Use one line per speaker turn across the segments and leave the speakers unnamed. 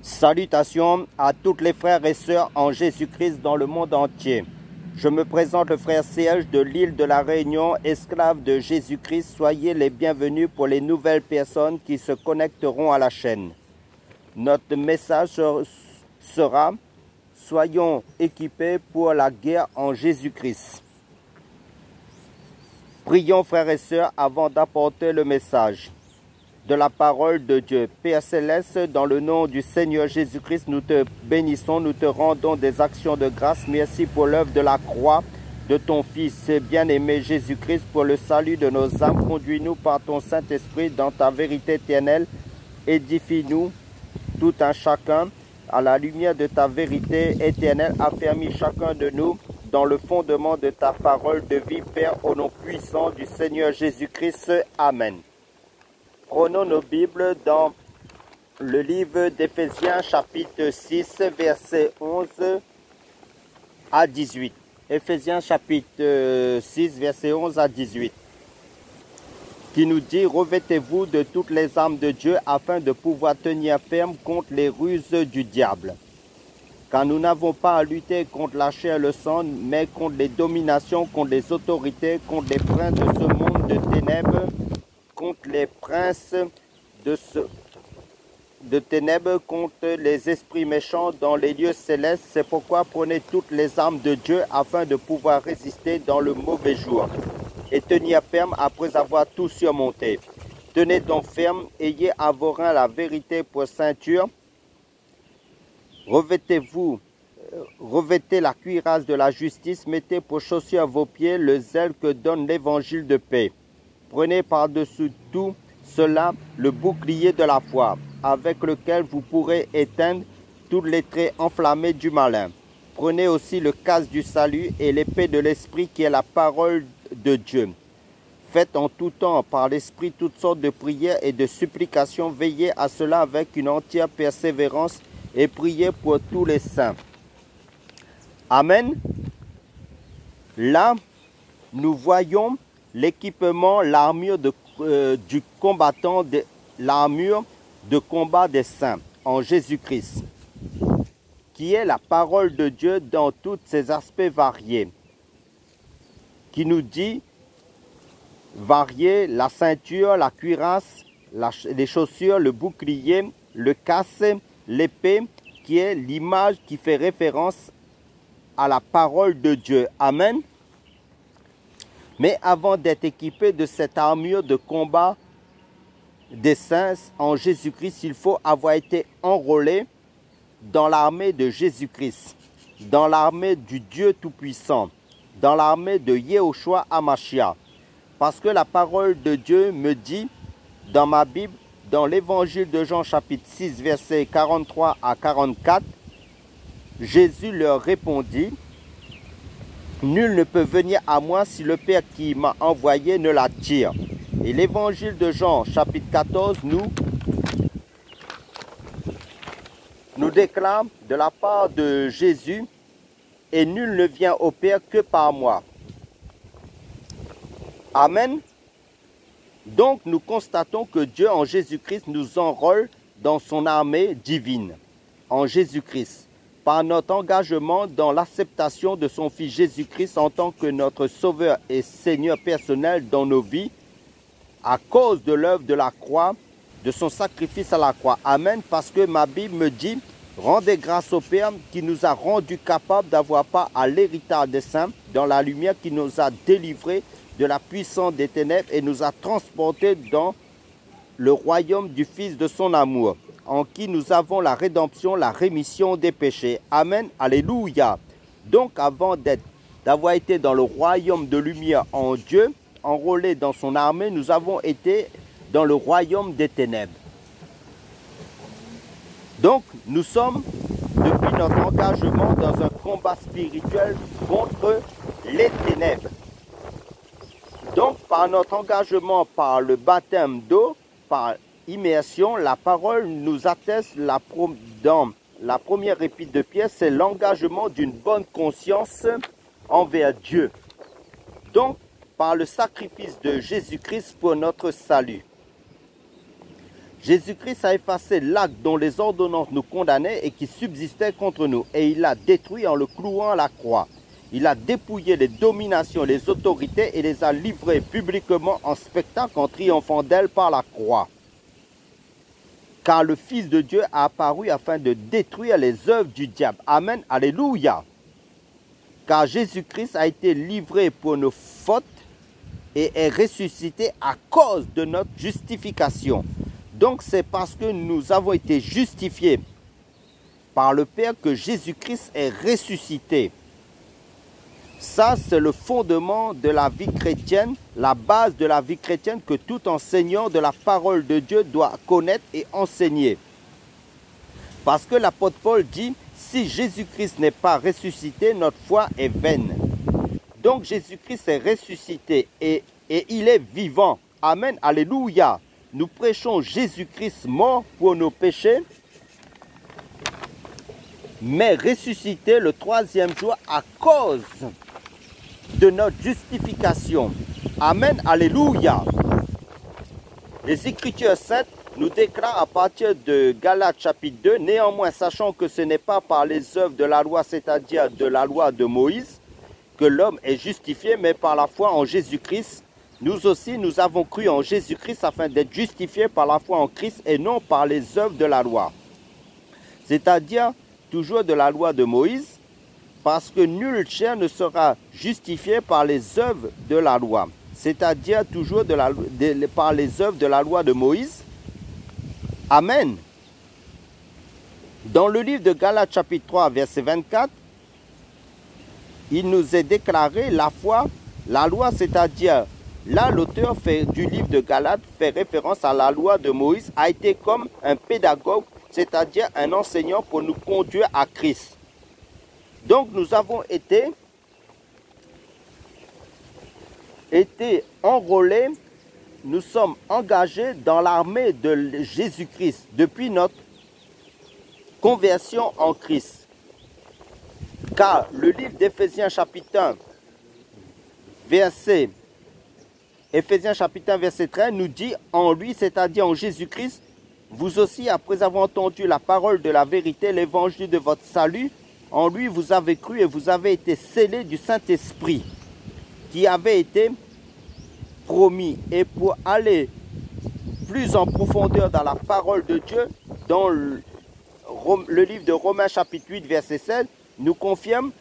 Salutations à toutes les frères et sœurs en Jésus-Christ dans le monde entier. Je me présente le frère Serge de l'île de la Réunion, esclave de Jésus-Christ. Soyez les bienvenus pour les nouvelles personnes qui se connecteront à la chaîne. Notre message sera « Soyons équipés pour la guerre en Jésus-Christ ». Prions frères et sœurs avant d'apporter le message de la parole de Dieu. Père Céleste, dans le nom du Seigneur Jésus-Christ, nous te bénissons, nous te rendons des actions de grâce. Merci pour l'œuvre de la croix de ton Fils bien-aimé Jésus-Christ, pour le salut de nos âmes. Conduis-nous par ton Saint-Esprit dans ta vérité éternelle. Édifie-nous, tout un chacun, à la lumière de ta vérité éternelle. Affermis chacun de nous dans le fondement de ta parole de vie, Père, au nom puissant du Seigneur Jésus-Christ. Amen. Prenons nos Bibles dans le livre d'Éphésiens chapitre 6, versets 11 à 18. Éphésiens chapitre 6, versets 11 à 18. Qui nous dit « Revêtez-vous de toutes les armes de Dieu afin de pouvoir tenir ferme contre les ruses du diable. Car nous n'avons pas à lutter contre la chair et le sang, mais contre les dominations, contre les autorités, contre les princes de ce monde de ténèbres, contre les princes de ténèbres, contre les esprits méchants dans les lieux célestes. C'est pourquoi prenez toutes les armes de Dieu afin de pouvoir résister dans le mauvais jour et tenir ferme après avoir tout surmonté. Tenez donc ferme, ayez à vos reins la vérité pour ceinture. Revêtez la cuirasse de la justice, mettez pour chaussures à vos pieds le zèle que donne l'évangile de paix. Prenez par-dessus tout cela le bouclier de la foi, avec lequel vous pourrez éteindre tous les traits enflammés du malin. Prenez aussi le casque du salut et l'épée de l'Esprit qui est la parole de Dieu. Faites en tout temps par l'Esprit toutes sortes de prières et de supplications. Veillez à cela avec une entière persévérance et priez pour tous les saints. Amen. Là, nous voyons l'équipement, l'armure du combattant, l'armure de combat des saints en Jésus-Christ, qui est la parole de Dieu dans tous ses aspects variés, qui nous dit varier la ceinture, la cuirasse, les chaussures, le bouclier, le casque, l'épée, qui est l'image qui fait référence à la parole de Dieu. Amen. Mais avant d'être équipé de cette armure de combat des saints en Jésus-Christ, il faut avoir été enrôlé dans l'armée de Jésus-Christ, dans l'armée du Dieu Tout-Puissant, dans l'armée de Yehoshua HaMashiach. Parce que la parole de Dieu me dit dans ma Bible, dans l'évangile de Jean chapitre 6, versets 43 à 44, Jésus leur répondit: nul ne peut venir à moi si le Père qui m'a envoyé ne l'attire. Et l'évangile de Jean, chapitre 14, nous déclare de la part de Jésus: et nul ne vient au Père que par moi. Amen. Donc nous constatons que Dieu en Jésus-Christ nous enrôle dans son armée divine, en Jésus-Christ, par notre engagement dans l'acceptation de son Fils Jésus-Christ en tant que notre Sauveur et Seigneur personnel dans nos vies, à cause de l'œuvre de la croix, de son sacrifice à la croix. Amen, parce que ma Bible me dit: rendez grâce au Père qui nous a rendus capables d'avoir part à l'héritage des saints, dans la lumière, qui nous a délivrés de la puissance des ténèbres et nous a transportés dans le royaume du Fils de son amour, en qui nous avons la rédemption, la rémission des péchés. Amen. Alléluia. Donc avant d'avoir été dans le royaume de lumière en Dieu, enrôlés dans son armée, nous avons été dans le royaume des ténèbres. Donc nous sommes, depuis notre engagement, dans un combat spirituel contre les ténèbres. Donc par notre engagement, par le baptême d'eau, par immersion, la parole nous atteste dans la première épître de Pierre, c'est l'engagement d'une bonne conscience envers Dieu. Donc, par le sacrifice de Jésus-Christ pour notre salut. Jésus-Christ a effacé l'acte dont les ordonnances nous condamnaient et qui subsistait contre nous, et il l'a détruit en le clouant à la croix. Il a dépouillé les dominations, les autorités et les a livrées publiquement en spectacle en triomphant d'elles par la croix. Car le Fils de Dieu a apparu afin de détruire les œuvres du diable. Amen, alléluia. Car Jésus-Christ a été livré pour nos fautes et est ressuscité à cause de notre justification. Donc c'est parce que nous avons été justifiés par le Père que Jésus-Christ est ressuscité. Ça, c'est le fondement de la vie chrétienne, la base de la vie chrétienne que tout enseignant de la parole de Dieu doit connaître et enseigner. Parce que l'apôtre Paul dit, si Jésus-Christ n'est pas ressuscité, notre foi est vaine. Donc Jésus-Christ est ressuscité et il est vivant. Amen, alléluia. Nous prêchons Jésus-Christ mort pour nos péchés, mais ressuscité le troisième jour à cause de notre justification. Amen, alléluia. Les Écritures saintes nous déclarent à partir de Galates chapitre 2, néanmoins sachant que ce n'est pas par les œuvres de la loi, c'est-à-dire de la loi de Moïse, que l'homme est justifié, mais par la foi en Jésus-Christ. Nous aussi, nous avons cru en Jésus-Christ afin d'être justifiés par la foi en Christ et non par les œuvres de la loi. C'est-à-dire toujours de la loi de Moïse, parce que nul chair ne sera justifié par les œuvres de la loi. C'est-à-dire toujours par les œuvres de la loi de Moïse. Amen. Dans le livre de Galates chapitre 3, verset 24, il nous est déclaré la foi, la loi, c'est-à-dire, là l'auteur du livre de Galates fait référence à la loi de Moïse, a été comme un pédagogue, c'est-à-dire un enseignant pour nous conduire à Christ. Donc nous avons été enrôlés, nous sommes engagés dans l'armée de Jésus-Christ depuis notre conversion en Christ. Car le livre d'Éphésiens chapitre 1, verset 13 nous dit en lui, c'est-à-dire en Jésus-Christ, vous aussi, après avoir entendu la parole de la vérité, l'évangile de votre salut, en lui vous avez cru et vous avez été scellés du Saint-Esprit qui avait été promis. Et pour aller plus en profondeur dans la parole de Dieu, dans le livre de Romains chapitre 8, verset 7, nous confirme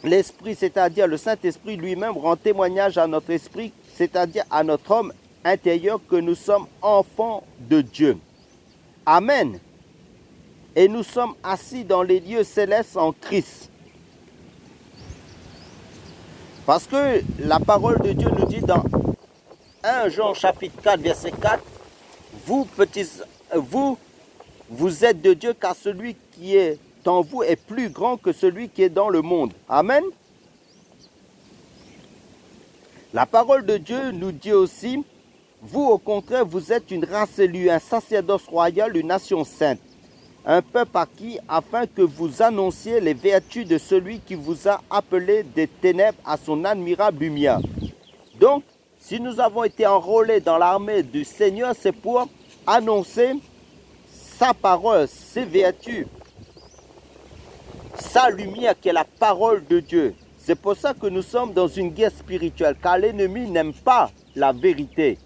l'Esprit, c'est-à-dire le Saint-Esprit lui-même rend témoignage à notre esprit, c'est-à-dire à notre homme intérieur, que nous sommes enfants de Dieu. Amen. Et nous sommes assis dans les lieux célestes en Christ. Parce que la parole de Dieu nous dit dans 1 Jean chapitre 4, verset 4, vous êtes de Dieu, car celui qui est en vous est plus grand que celui qui est dans le monde. Amen. La parole de Dieu nous dit aussi, vous au contraire, vous êtes une race élue, un sacerdoce royal, une nation sainte, un peuple acquis, afin que vous annonciez les vertus de celui qui vous a appelé des ténèbres à son admirable lumière. Donc, si nous avons été enrôlés dans l'armée du Seigneur, c'est pour annoncer sa parole, ses vertus, sa lumière qui est la parole de Dieu. C'est pour ça que nous sommes dans une guerre spirituelle, car l'ennemi n'aime pas la vérité.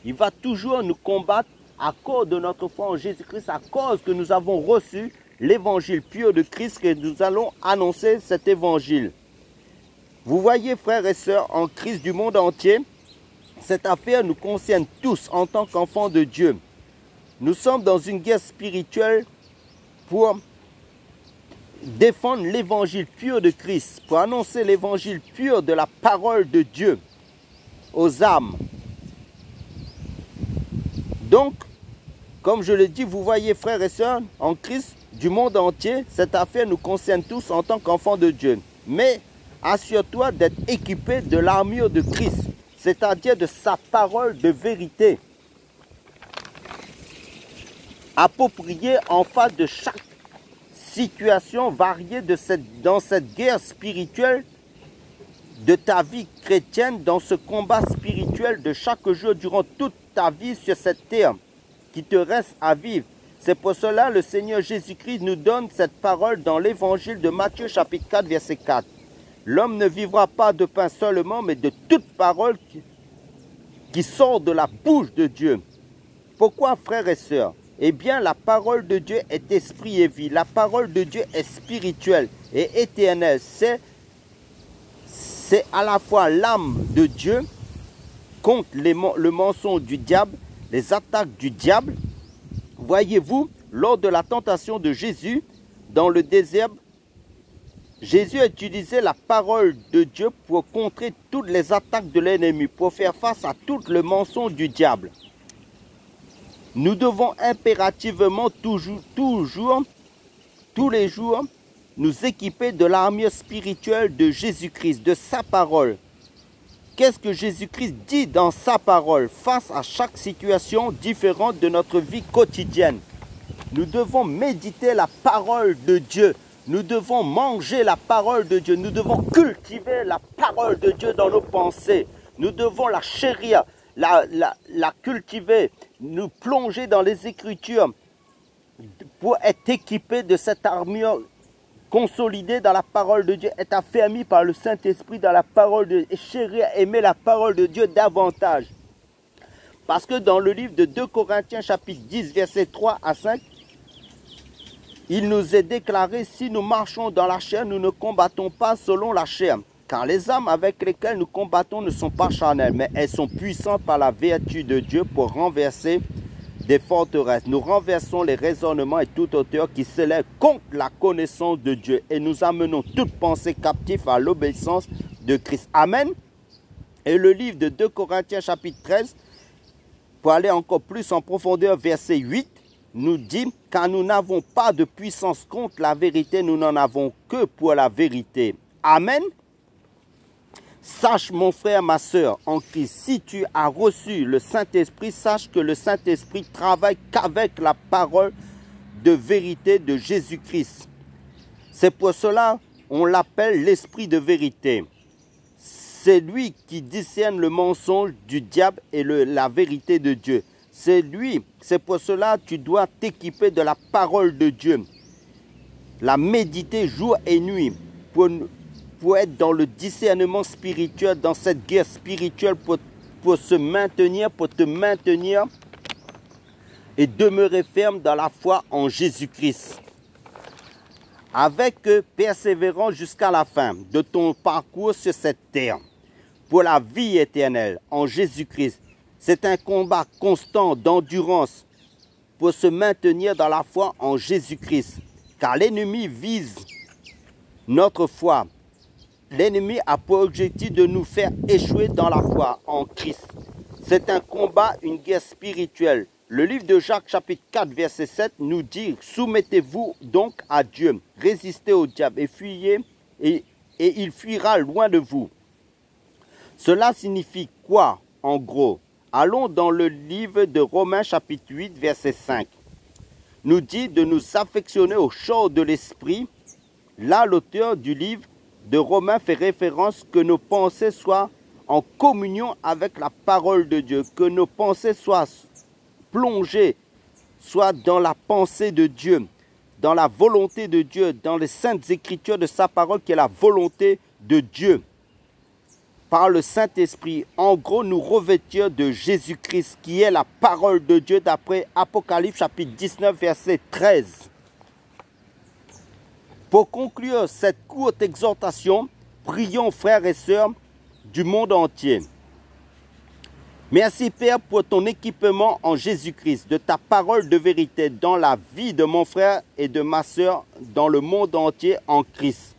Il va toujours nous combattre à cause de notre foi en Jésus-Christ, à cause que nous avons reçu l'évangile pur de Christ, que nous allons annoncer cet évangile. Vous voyez, frères et sœurs, en Christ du monde entier, cette affaire nous concerne tous en tant qu'enfants de Dieu. Nous sommes dans une guerre spirituelle pour défendre l'évangile pur de Christ, pour annoncer l'évangile pur de la parole de Dieu aux âmes. Donc, comme je le dis, vous voyez, frères et sœurs, en Christ du monde entier, cette affaire nous concerne tous en tant qu'enfants de Dieu. Mais assure-toi d'être équipé de l'armure de Christ, c'est-à-dire de sa parole de vérité, appropriée en face de chaque situation variée dans cette guerre spirituelle de ta vie chrétienne, dans ce combat spirituel de chaque jour durant toute ta vie sur cette terre. qui te reste à vivre. C'est pour cela que le Seigneur Jésus-Christ nous donne cette parole dans l'évangile de Matthieu chapitre 4 verset 4. L'homme ne vivra pas de pain seulement, mais de toute parole qui sort de la bouche de Dieu. Pourquoi, frères et sœurs? Eh bien, la parole de Dieu est esprit et vie. La parole de Dieu est spirituelle et éternelle. C'est à la fois l'âme de Dieu contre le mensonge du diable, les attaques du diable. Voyez-vous, lors de la tentation de Jésus dans le désert, Jésus a utilisé la parole de Dieu pour contrer toutes les attaques de l'ennemi, pour faire face à tout le mensonge du diable. Nous devons impérativement tous les jours, nous équiper de l'armure spirituelle de Jésus-Christ, de sa parole. Qu'est-ce que Jésus-Christ dit dans sa parole face à chaque situation différente de notre vie quotidienne? Nous devons méditer la parole de Dieu. Nous devons manger la parole de Dieu. Nous devons cultiver la parole de Dieu dans nos pensées. Nous devons la chérir, la cultiver, nous plonger dans les Écritures pour être équipés de cette armure consolidé dans la parole de Dieu, est affermi par le Saint-Esprit dans la parole de Dieu, et chérir, aimer la parole de Dieu davantage. Parce que dans le livre de 2 Corinthiens chapitre 10 versets 3 à 5, il nous est déclaré: si nous marchons dans la chair, nous ne combattons pas selon la chair. Car les armes avec lesquelles nous combattons ne sont pas charnelles, mais elles sont puissantes par la vertu de Dieu pour renverser des forteresses. Nous renversons les raisonnements et toute hauteur qui s'élève contre la connaissance de Dieu. Et nous amenons toute pensée captive à l'obéissance de Christ. Amen. Et le livre de 2 Corinthiens chapitre 13, pour aller encore plus en profondeur, verset 8, nous dit: car nous n'avons pas de puissance contre la vérité, nous n'en avons que pour la vérité. Amen. Sache, mon frère, ma soeur, en Christ, si tu as reçu le Saint-Esprit, sache que le Saint-Esprit travaille qu'avec la parole de vérité de Jésus-Christ. C'est pour cela qu'on l'appelle l'Esprit de vérité. C'est lui qui discerne le mensonge du diable et la vérité de Dieu. C'est lui, c'est pour cela que tu dois t'équiper de la parole de Dieu. La méditer jour et nuit pour être dans le discernement spirituel, dans cette guerre spirituelle, pour se maintenir, pour te maintenir et demeurer ferme dans la foi en Jésus-Christ. Avec persévérance jusqu'à la fin de ton parcours sur cette terre, pour la vie éternelle en Jésus-Christ. C'est un combat constant d'endurance pour se maintenir dans la foi en Jésus-Christ. Car l'ennemi vise notre foi. L'ennemi a pour objectif de nous faire échouer dans la foi en Christ. C'est un combat, une guerre spirituelle. Le livre de Jacques chapitre 4 verset 7 nous dit: soumettez-vous donc à Dieu, résistez au diable et fuyez, et il fuira loin de vous. Cela signifie quoi en gros? Allons dans le livre de Romains chapitre 8 verset 5. Nous dit de nous affectionner aux choses de l'esprit. Là, l'auteur du livre de Romains fait référence que nos pensées soient en communion avec la parole de Dieu, que nos pensées soient plongées, soient dans la pensée de Dieu, dans la volonté de Dieu, dans les saintes écritures de sa parole qui est la volonté de Dieu. Par le Saint-Esprit, en gros, nous revêtir de Jésus-Christ qui est la parole de Dieu d'après Apocalypse chapitre 19 verset 13. Pour conclure cette courte exhortation, prions frères et sœurs du monde entier. Merci Père pour ton équipement en Jésus-Christ, de ta parole de vérité dans la vie de mon frère et de ma sœur dans le monde entier en Christ.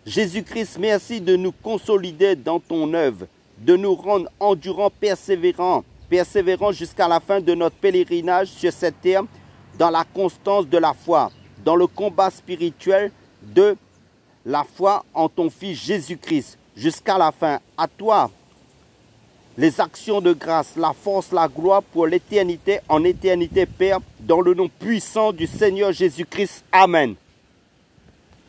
Jésus-Christ, merci de nous consolider dans ton œuvre, de nous rendre endurants, persévérants jusqu'à la fin de notre pèlerinage sur cette terre, dans la constance de la foi, dans le combat spirituel de la foi en ton Fils Jésus-Christ, jusqu'à la fin. À toi, les actions de grâce, la force, la gloire pour l'éternité, en éternité, Père, dans le nom puissant du Seigneur Jésus-Christ. Amen.